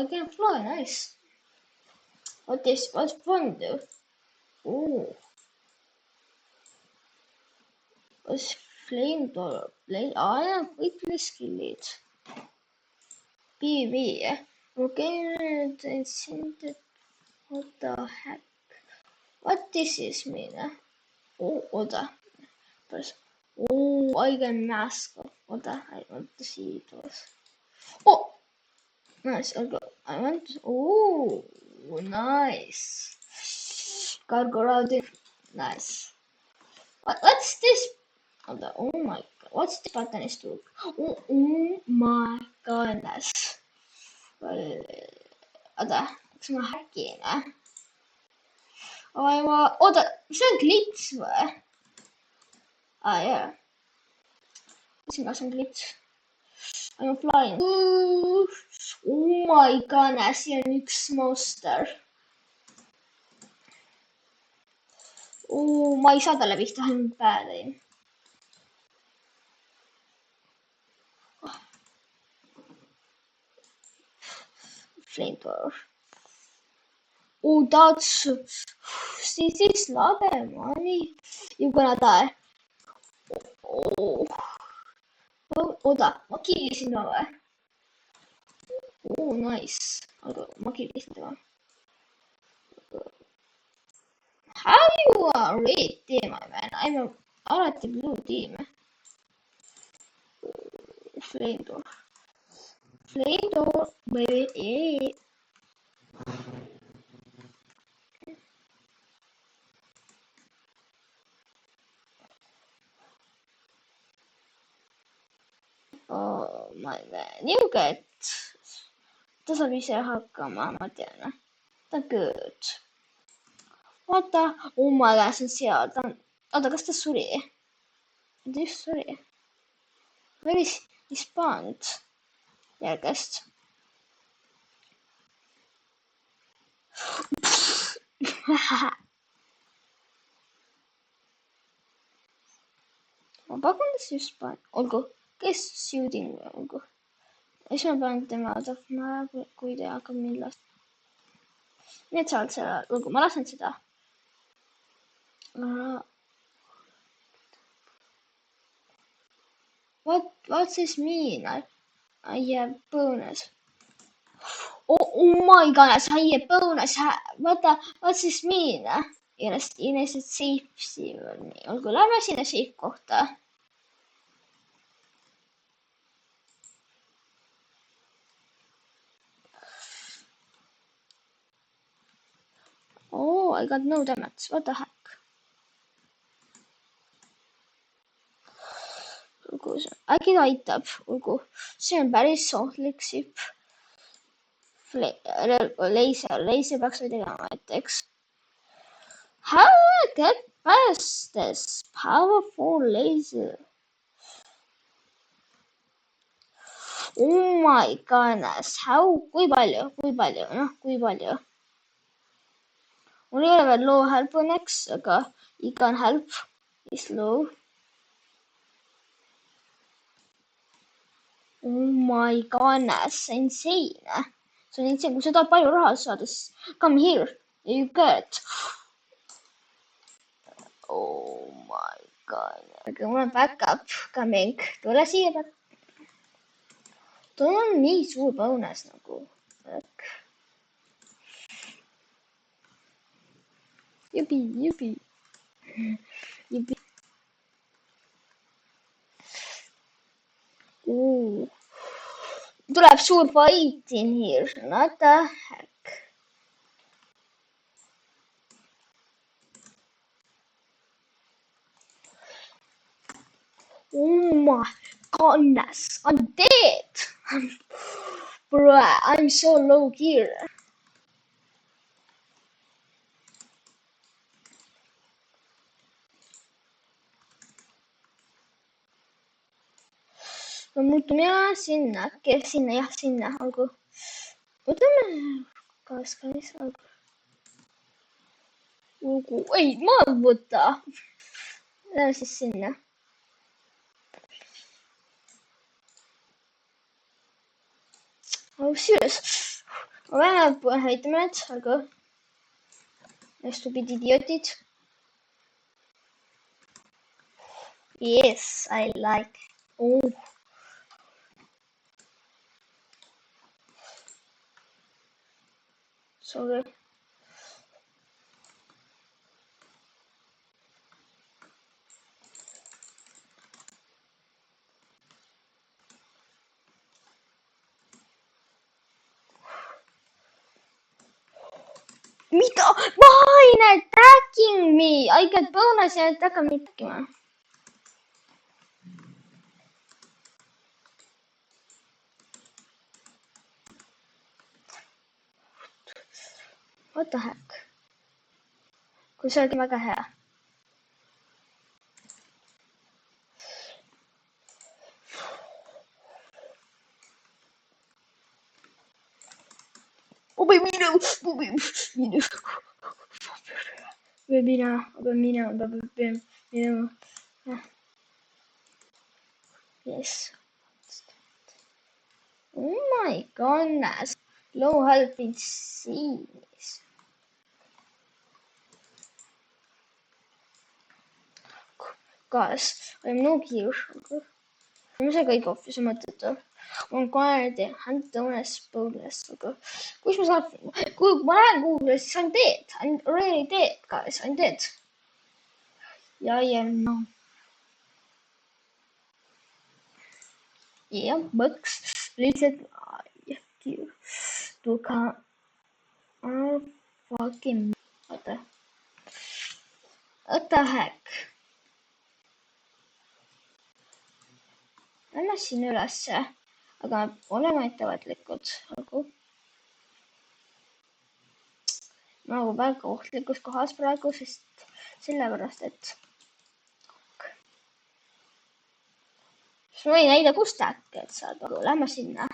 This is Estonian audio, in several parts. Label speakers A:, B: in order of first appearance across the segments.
A: I can fly, nice. What's fun though? Oh, what's flamethrower? I am quickly skilled. PvE. Okay, what the heck? What this is mean? Oh, oda. Oh, I can mask. Oda, I want to see it was. Oh, nice. I want. Oh, nice. Gargoyle. Nice. What's this? Oh my god. What's this button is to? Oh my goodness. Oota, kas ma häkin? Oota, see on glitch või? Jaa. Mõtlesin, kas on glitch. I am flying. Oh my goodness, siin on üks monster. Ma ei saa talle pihta, ainult päe tõin. Flamethrower. Oh, that's... This is lot of money. You're gonna die. Oh. Oota, ma killisin ka või? Oh, nice. Aga ma killisin tema. How you are red team, my man? I'm alati blue team. Flamethrower. Flamethrower, baby. Oh my man, you get. Ta saab ise hakkama, ma tean. Ta on good. Vaata, oh my god, see on seal. Oota, kas ta suri? Ta just suri. Where is he spawned? Järgest. ma pakun, et see just spawn. Olgu, kes shooting või olgu. Siis ma pean tema tapma, kui ta hakkab mind lasta. Nii et sa oled selle, olgu, ma lasen seda. What's this mean? I have bonus. Oh my goodness, I have bonus. What's this mean? Ilmselt safe või nii. Olgu, lähme sinna safe kohta. Oh, I got no damage. What the heck? Olgu, äkki ta aitab. Olgu, see on päris sohtlik ship. Laser peaks või tegema näiteks. How do I get past this powerful laser? Oh my goodness. Kui palju? Kui palju? Mul ei ole veel low help õnneks, aga igan help is low. Oh my goodness, insane. See on insane, kui sa tahad palju raha saada, siis come here, you get. Oh my god. Aga mul on backup coming. Tule siia. Tule on nii suur bonus nagu. Jupi. Tuleb suur fight in here. What the heck? Oh my goodness. I'm dead. Bruh, I'm so low here. Ma muutun sinna, sinna, olgu. Võtame kas olgu. Ei, ma võta. Lähme siis sinna. Oh, serious. peame hävitama need, aga stupid idiotid. Yes, I like. Oh. Sorry. Mida? Why not attacking me? I got bonus and attack me attacking. What the heck? Kui see oli väga hea. Yes. Oh my goodness. Low health in seas. Guys, I'm no here. Mis see kõik hoopis mõttetu? On quality bonus bonus, aga kus ma saan, kui ma lähen kuhugi, siis I'm dead. I'm really dead, guys. I'm dead. Ja, no. Yeah, bugs. Lihtsalt tuka fucking what the heck? Lähme siin ülesse, aga oleme ettevaatlikud. Nagu väga ohtlikus kohas praegu, sest sellepärast, et ma ei näida kust äkki, et saad aru. Lähme sinna.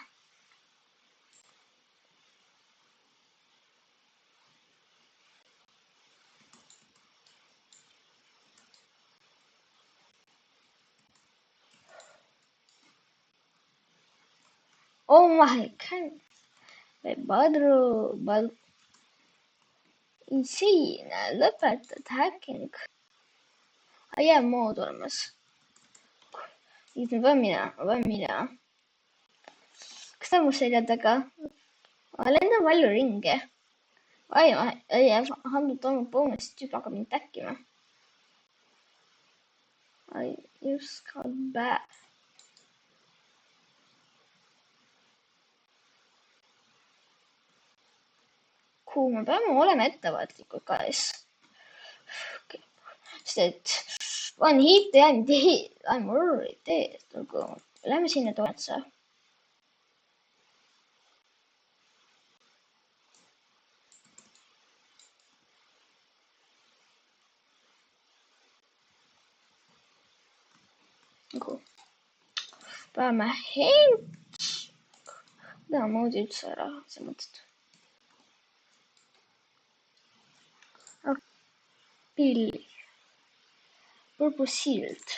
A: Oh my god. Badru. Insane. Lõpetad hacking. Jääb mood olemas. Ma pean minema. Kas ta mu selja taga? Ma lendan palju ringi. I have 100 bonus, tüüp hakkab mind täkkima. I just got back. Kuhu me peame olema ettevaatlikud, guys. Okay. Sest et one hit ja I'm already dead. Lähme sinna toetsa. Peame mida moodi üldse ära, sa mõtled? Pilli. Purple Shield.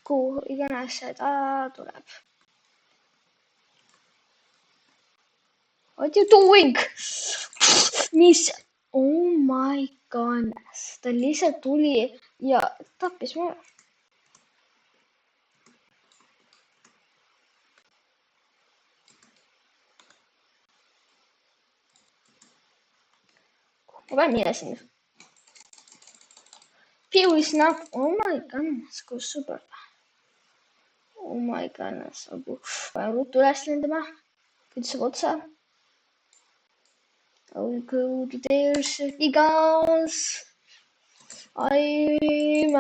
A: Kuhu iganes see ta tuleb. What are you doing? Mis? Oh my goodness. Ta lihtsalt tuli ja tappis mu. Ma pean minema sinna. Pew is not. Oh my goodness, kui super. Oh my goodness. Pean ruttu üles lendama. Kuidas saab otsa? I will go to there, guys. I'm